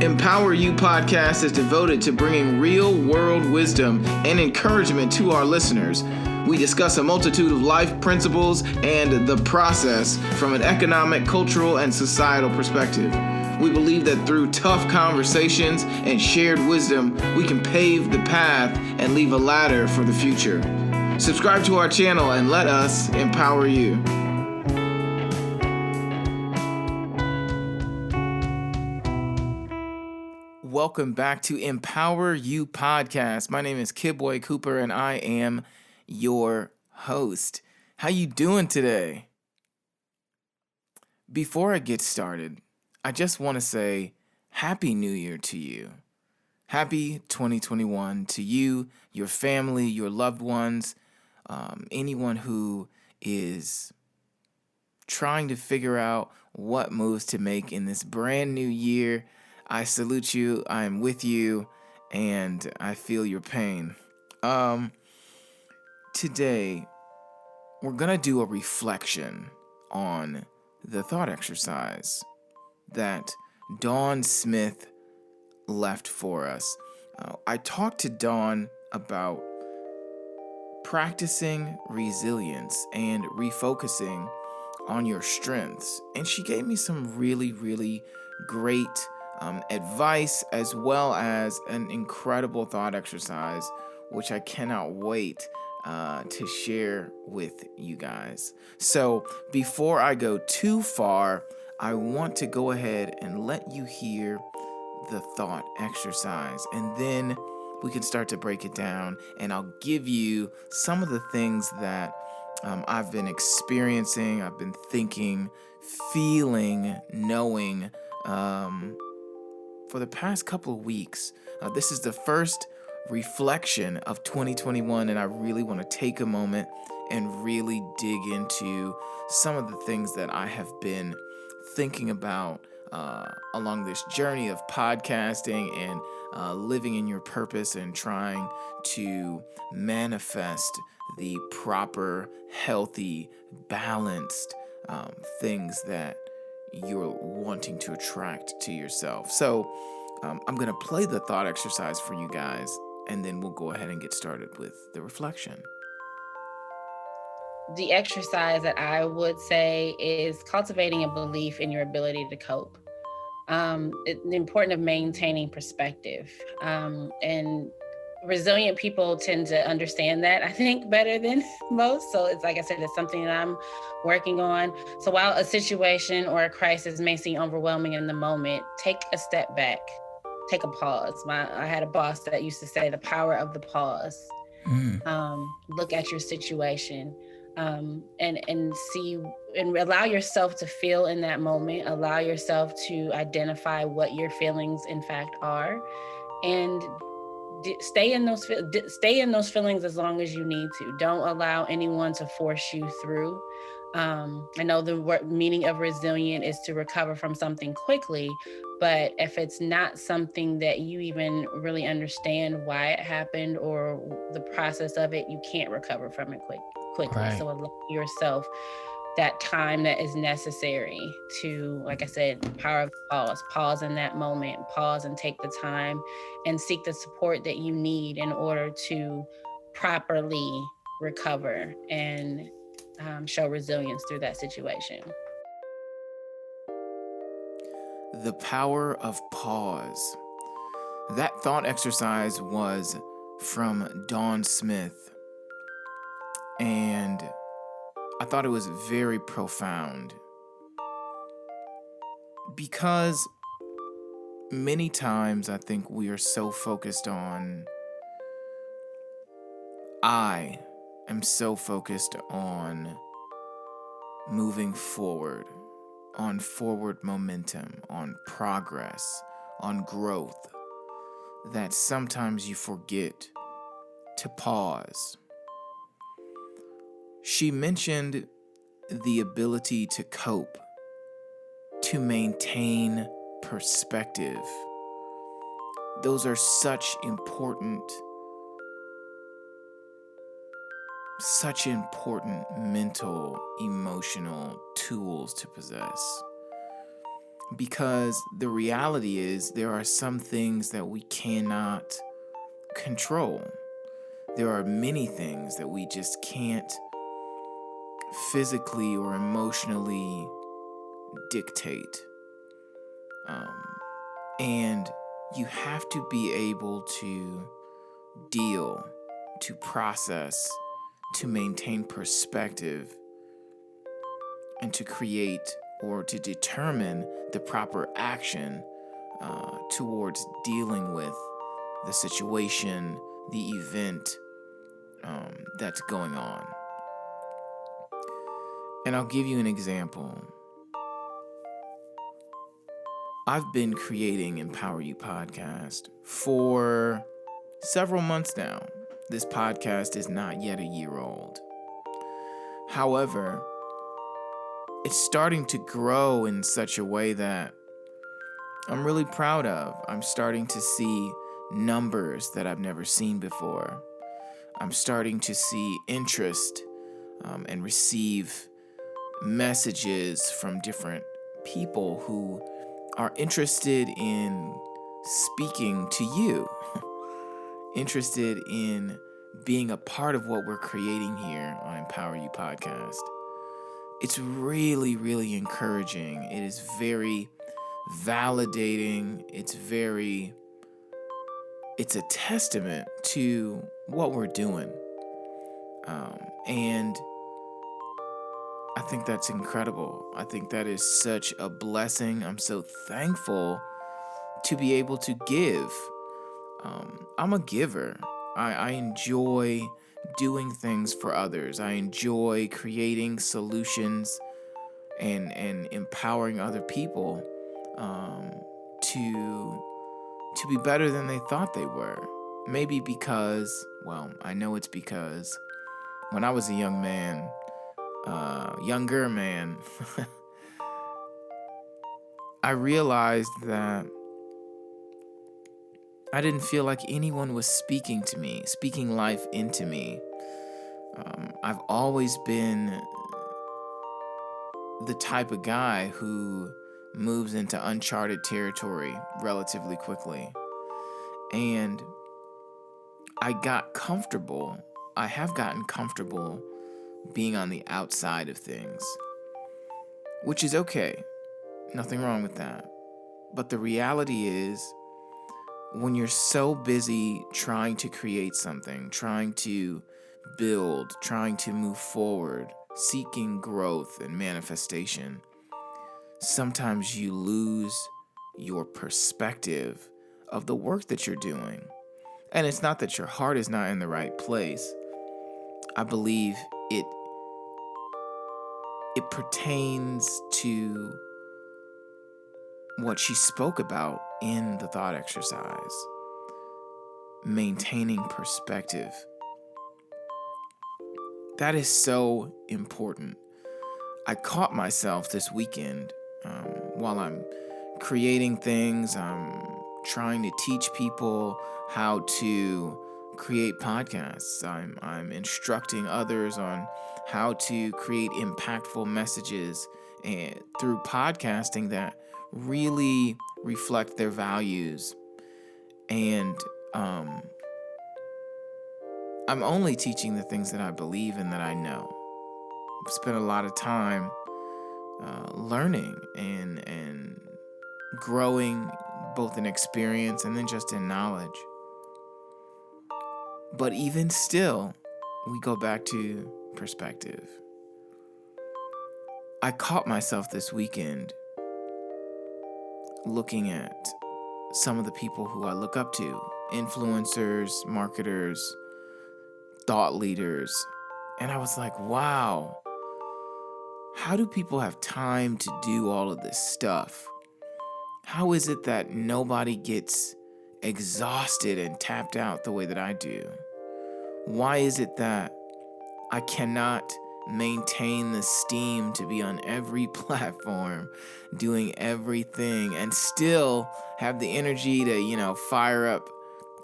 Empower You podcast is devoted to bringing real-world wisdom and encouragement to our listeners. We discuss a multitude of life principles and the process from an economic, cultural, and societal perspective. We believe that through tough conversations and shared wisdom, we can pave the path and leave a ladder for the future. Subscribe to our channel and let us empower you. Welcome back to Empower You podcast. My name is Kidboy Cooper and I am your host. How you doing today? Before I get started, I just want to say Happy New Year to you. Happy 2021 to you, your family, your loved ones, anyone who is trying to figure out what moves to make in this brand new year. I salute you, I'm with you, and I feel your pain. Today, we're going to do a reflection on the thought exercise that Dawn Smith left for us. I talked to Dawn about practicing resilience and refocusing on your strengths, and she gave me some really great advice, as well as an incredible thought exercise, which I cannot wait to share with you guys. So before I go too far, I want to go ahead and let you hear the thought exercise, and then we can start to break it down, and I'll give you some of the things that I've been experiencing, I've been thinking, feeling, knowing for the past couple of weeks. This is the first reflection of 2021, and I really want to take a moment and really dig into some of the things that I have been thinking about along this journey of podcasting and living in your purpose and trying to manifest the proper, healthy, balanced things that you're wanting to attract to yourself. So I'm going to play the thought exercise for you guys, and then we'll go ahead and get started with the reflection. The exercise that I would say is cultivating a belief in your ability to cope. The importance of maintaining perspective. And resilient people tend to understand that, I think, better than most. So it's like I said, it's something that I'm working on. So while a situation or a crisis may seem overwhelming in the moment, take a step back, take a pause. I had a boss that used to say the power of the pause. Look at your situation. And see and allow yourself to feel in that moment, allow yourself to identify what your feelings in fact are, and stay in those feelings as long as you need to. Don't allow anyone to force you through. I know the meaning of resilient is to recover from something quickly, but if it's not something that you even really understand why it happened or the process of it, you can't recover from it quickly. Right. So allow yourself that time that is necessary to, like I said, power of pause in that moment, pause and take the time and seek the support that you need in order to properly recover and show resilience through that situation. The power of pause. That thought exercise was from Dawn Smith, and I thought it was very profound because many times I think we are so focused on, I am so focused on moving forward, on forward momentum, on progress, on growth, that sometimes you forget to pause. She mentioned the ability to cope, to maintain perspective. Those are such important mental, emotional tools to possess. because the reality is there are some things that we cannot control. There are many things that we just can't physically or emotionally dictate. And you have to be able to deal, to process, to maintain perspective, and to create or to determine the proper action towards dealing with the situation, the event that's going on. And I'll give you an example. I've been creating Empower You podcast for several months now. This podcast is not yet a year old. However, it's starting to grow in such a way that I'm really proud of. I'm starting to see numbers that I've never seen before. I'm starting to see interest and receive messages from different people who are interested in speaking to you, interested in being a part of what we're creating here on Empower You podcast. It's really, really encouraging. It is very validating. It's a testament to what we're doing. And I think that's incredible. I think that is such a blessing. I'm so thankful to be able to give. I'm a giver. I enjoy doing things for others. I enjoy creating solutions and empowering other people to be better than they thought they were. Maybe because, well, I know it's because when I was a younger man, I realized that I didn't feel like anyone was speaking to me, speaking life into me. I've always been the type of guy who moves into uncharted territory relatively quickly. And I got comfortable. I have gotten comfortable being on the outside of things, which is okay. Nothing wrong with that. But the reality is, when you're so busy trying to create something, trying to build, trying to move forward, seeking growth and manifestation, sometimes you lose your perspective of the work that you're doing. And it's not that your heart is not in the right place. I believe it pertains to what she spoke about in the thought exercise. Maintaining perspective. That is so important. I caught myself this weekend while I'm creating things. I'm trying to teach people how to create podcasts. I'm instructing others on how to create impactful messages and through podcasting that really reflect their values. And I'm only teaching the things that I believe and that I know. I've spent a lot of time learning and growing both in experience and then just in knowledge. But even still, we go back to perspective. I caught myself this weekend looking at some of the people who I look up to, influencers, marketers, thought leaders, and I was like, wow, how do people have time to do all of this stuff? How is it that nobody gets exhausted and tapped out the way that I do? Why is it that I cannot maintain the steam to be on every platform, doing everything, and still have the energy to, fire up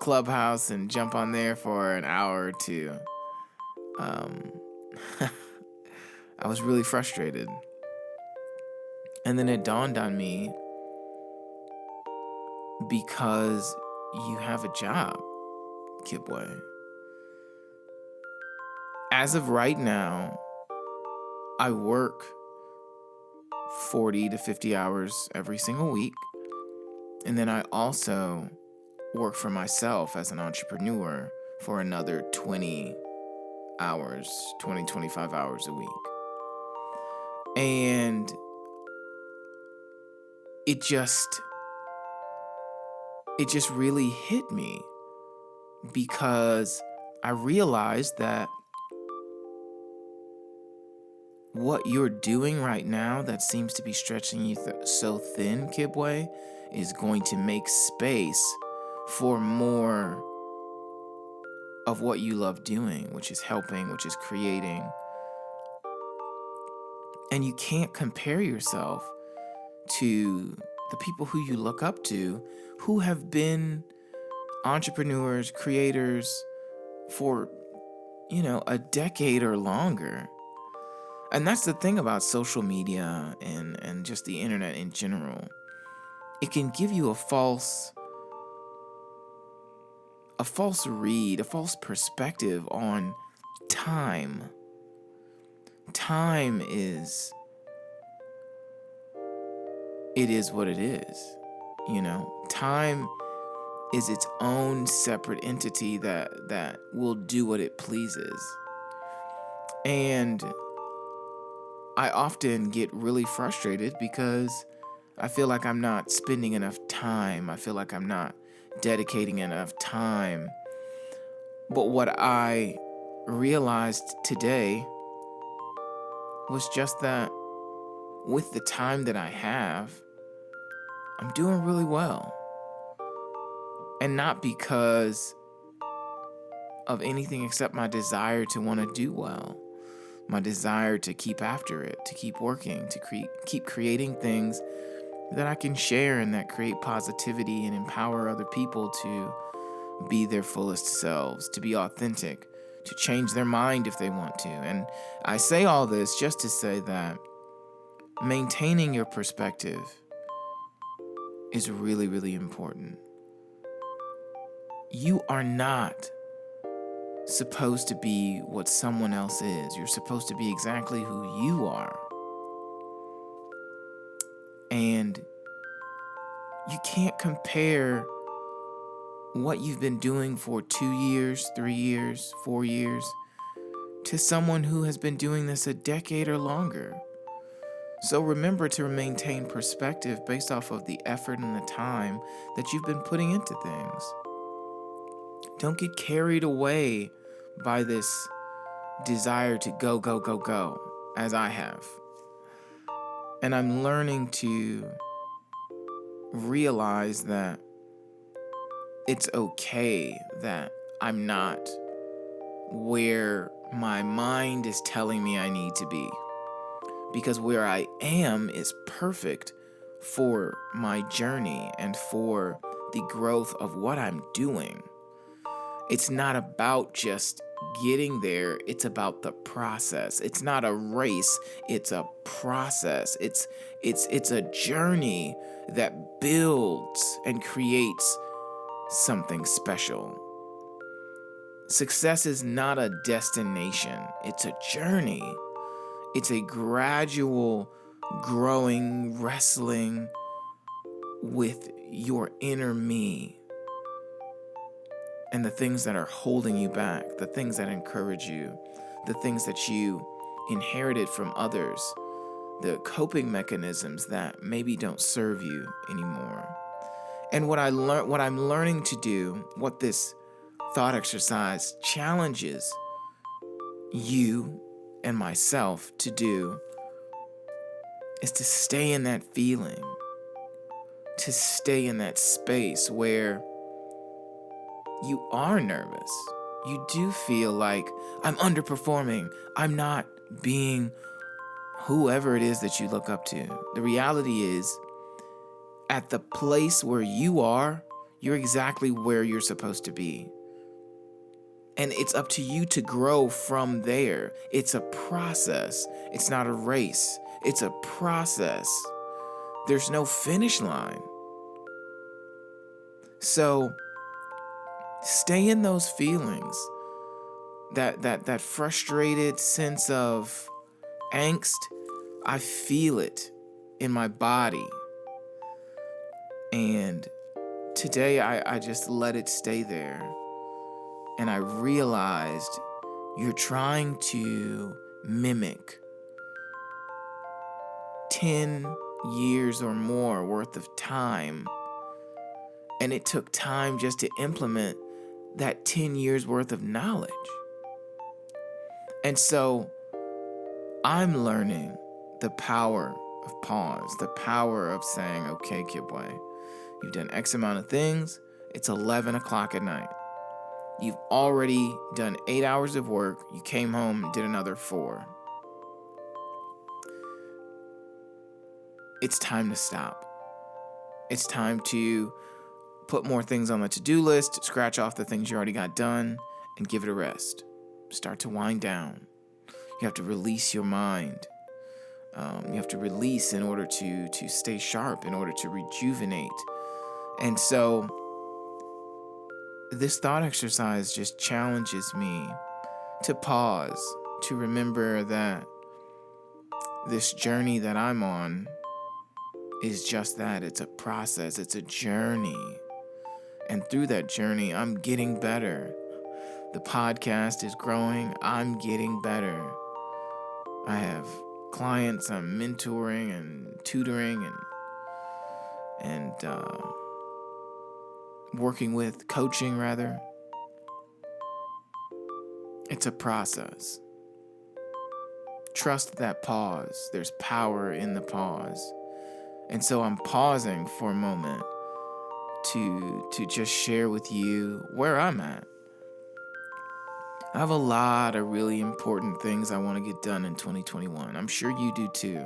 Clubhouse and jump on there for an hour or two? I was really frustrated. And then it dawned on me because you have a job, Kibwe. As of right now, I work 40 to 50 hours every single week. And then I also work for myself as an entrepreneur for another 20 hours, 20, 25 hours a week. And it just really hit me because I realized that what you're doing right now that seems to be stretching you so thin, Kibwe, is going to make space for more of what you love doing, which is helping, which is creating. And you can't compare yourself to the people who you look up to who have been entrepreneurs, creators for, a decade or longer. And that's the thing about social media and just the internet in general. It can give you a false read, a false perspective on time. Time is what it is. Time is its own separate entity that will do what it pleases. And I often get really frustrated because I feel like I'm not spending enough time. I feel like I'm not dedicating enough time. But what I realized today was just that with the time that I have, I'm doing really well. And not because of anything except my desire to want to do well, my desire to keep after it, to keep working, to keep creating things that I can share and that create positivity and empower other people to be their fullest selves, to be authentic, to change their mind if they want to. And I say all this just to say that maintaining your perspective is really, really important. You are not supposed to be what someone else is. You're supposed to be exactly who you are. And you can't compare what you've been doing for 2 years, 3 years, 4 years to someone who has been doing this a decade or longer. So remember to maintain perspective based off of the effort and the time that you've been putting into things. Don't get carried away by this desire to go, go, go, go, as I have. And I'm learning to realize that it's okay that I'm not where my mind is telling me I need to be. Because where I am is perfect for my journey and for the growth of what I'm doing. It's not about just getting there, it's about the process. It's not a race, it's a process. It's a journey that builds and creates something special. Success is not a destination, it's a journey. It's a gradual growing, wrestling with your inner me and the things that are holding you back, the things that encourage you, the things that you inherited from others, the coping mechanisms that maybe don't serve you anymore. And what I'm learning to do, what this thought exercise challenges you and myself to do, is to stay in that feeling, to stay in that space where you are nervous. You do feel like, I'm underperforming. I'm not being whoever it is that you look up to. The reality is, at the place where you are, you're exactly where you're supposed to be. And it's up to you to grow from there. It's a process. It's not a race. It's a process. There's no finish line. So stay in those feelings, that frustrated sense of angst. I feel it in my body. And today I just let it stay there. And I realized you're trying to mimic 10 years or more worth of time. And it took time just to implement that 10 years worth of knowledge. And so I'm learning the power of pause, the power of saying, okay, kid boy, you've done X amount of things. It's 11 o'clock at night. You've already done 8 hours of work. You came home, did another 4. It's time to stop. It's time to put more things on the to-do list, scratch off the things you already got done, and give it a rest. Start to wind down. You have to release your mind. You have to release in order to stay sharp, in order to rejuvenate. And so this thought exercise just challenges me to pause, to remember that this journey that I'm on is just that. It's a process, it's a journey. And through that journey, I'm getting better. The podcast is growing, I'm getting better. I have clients I'm mentoring and tutoring and working with, coaching rather. It's a process. Trust that pause. There's power in the pause. And so I'm pausing for a moment to just share with you where I'm at. I have a lot of really important things I want to get done in 2021. I'm sure you do too.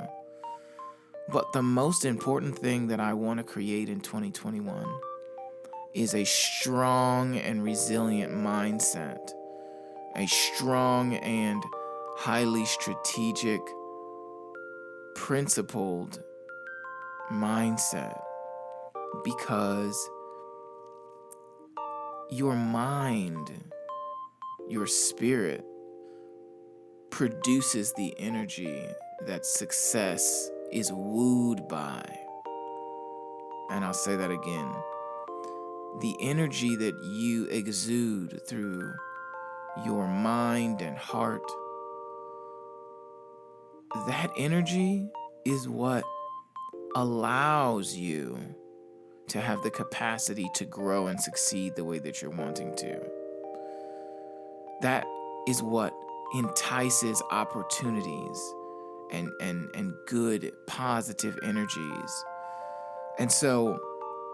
But the most important thing that I want to create in 2021 is a strong and resilient mindset, a strong and highly strategic, principled mindset, because your mind, your spirit, produces the energy that success is wooed by. And I'll say that again. The energy that you exude through your mind and heart, that energy is what allows you to have the capacity to grow and succeed the way that you're wanting to. That is what entices opportunities and good, positive energies. And so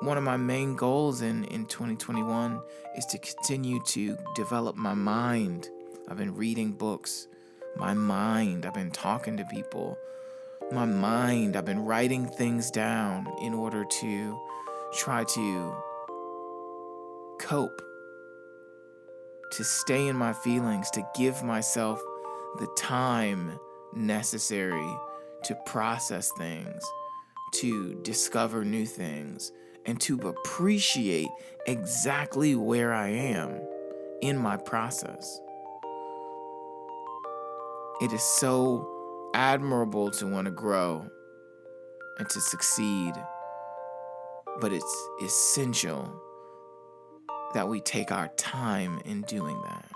one of my main goals in 2021 is to continue to develop my mind. I've been reading books. My mind, I've been talking to people. My mind, I've been writing things down in order to try to cope, to stay in my feelings, to give myself the time necessary to process things, to discover new things, and to appreciate exactly where I am in my process. It is so admirable to want to grow and to succeed, but it's essential that we take our time in doing that.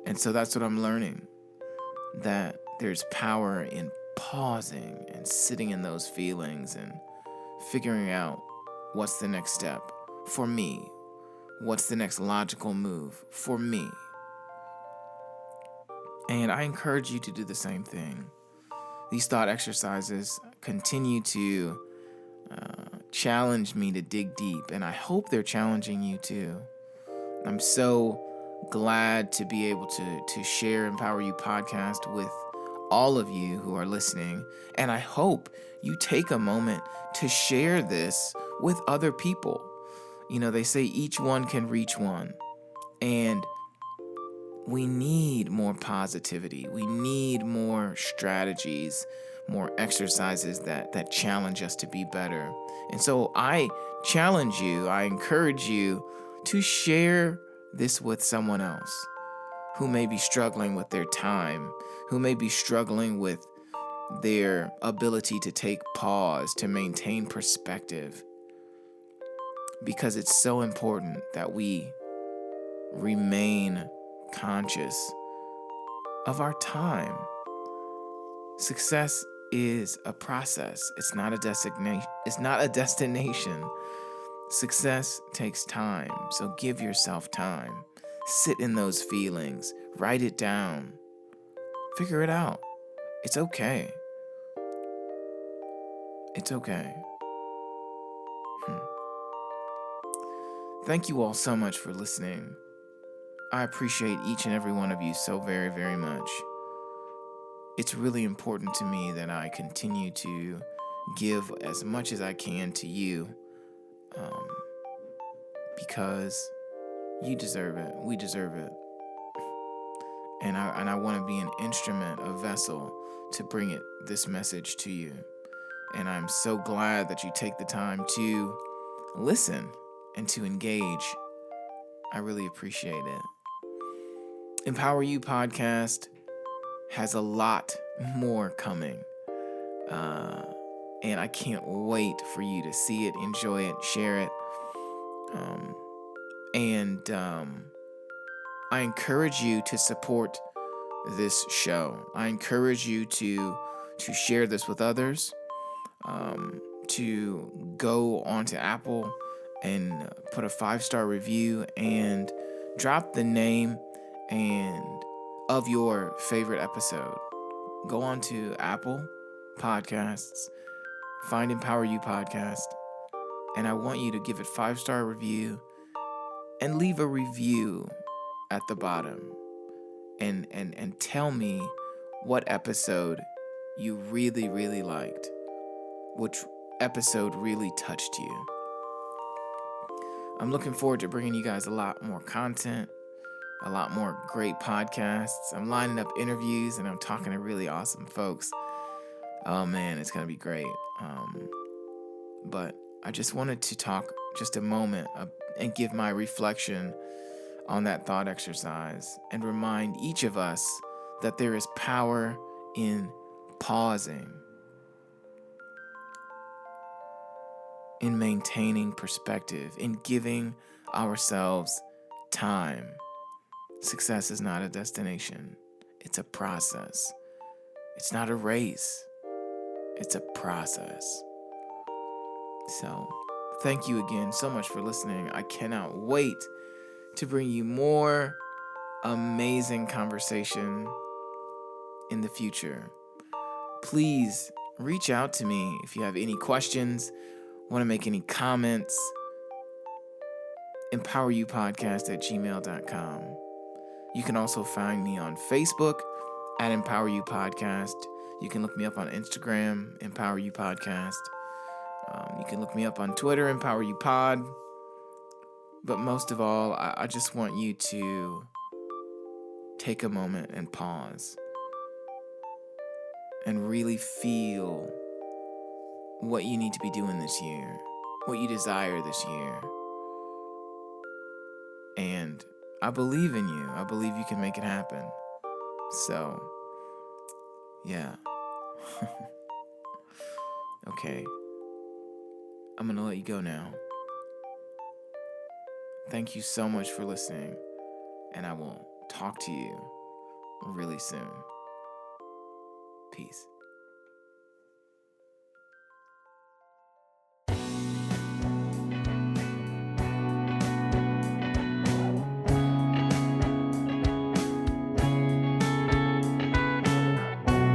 And so that's what I'm learning, that there's power in pausing and sitting in those feelings and figuring out what's the next step for me, what's the next logical move for me. And I encourage you to do the same thing. These thought exercises continue to challenge me to dig deep, and I hope they're challenging you too. I'm so glad to be able to share Empower You podcast with all of you who are listening, and I hope you take a moment to share this with other people. You know, they say each one can reach one, and we need more positivity. We need more strategies, more exercises that challenge us to be better. And so I challenge you, I encourage you to share this with someone else who may be struggling with their time, who may be struggling with their ability to take pause, to maintain perspective. Because it's so important that we remain conscious of our time. Success is a process. It's not a destination. Success takes time. So give yourself time. Sit in those feelings. Write it down. Figure it out. It's okay. It's okay. Thank you all so much for listening. I appreciate each and every one of you so very, very much. It's really important to me that I continue to give as much as I can to you, because you deserve it. We deserve it. And I want to be an instrument, a vessel to bring this message to you. And I'm so glad that you take the time to listen and to engage. I really appreciate it. Empower You podcast has a lot more coming. And I can't wait for you to see it, enjoy it, share it. I encourage you to support this show. I encourage you to share this with others, to go onto Apple and put a 5-star review and drop the name of your favorite episode. Go on to Apple Podcasts, find Empower You Podcast, and I want you to give it 5-star review and leave a review at the bottom and tell me what episode you really, really liked, which episode really touched you. I'm looking forward to bringing you guys a lot more content, a lot more great podcasts. I'm lining up interviews and I'm talking to really awesome folks. Oh man, it's going to be great. But I just wanted to talk just a moment and give my reflection on that thought exercise and remind each of us that there is power in pausing, in maintaining perspective, in giving ourselves time. Success is not a destination. It's a process. It's not a race. It's a process. So, thank you again so much for listening. I cannot wait to bring you more amazing conversation in the future. Please reach out to me if you have any questions, want to make any comments. empoweryoupodcast@gmail.com. You can also find me on Facebook at Empower You Podcast. You can look me up on Instagram, Empower You Podcast. You can look me up on Twitter, Empower You Pod. But most of all, I just want you to take a moment and pause and really feel what you need to be doing this year, what you desire this year. And I believe in you. I believe you can make it happen. So, yeah. Okay. I'm going to let you go now. Thank you so much for listening, and I will talk to you really soon. Peace.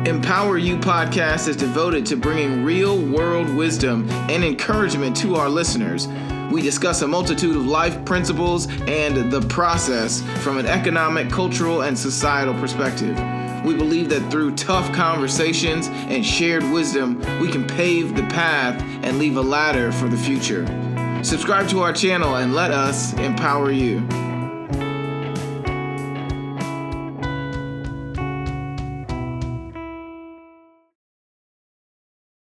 Empower You podcast is devoted to bringing real-world wisdom and encouragement to our listeners. We discuss a multitude of life principles and the process from an economic, cultural, and societal perspective. We believe that through tough conversations and shared wisdom, we can pave the path and leave a ladder for the future. Subscribe to our channel and let us empower you.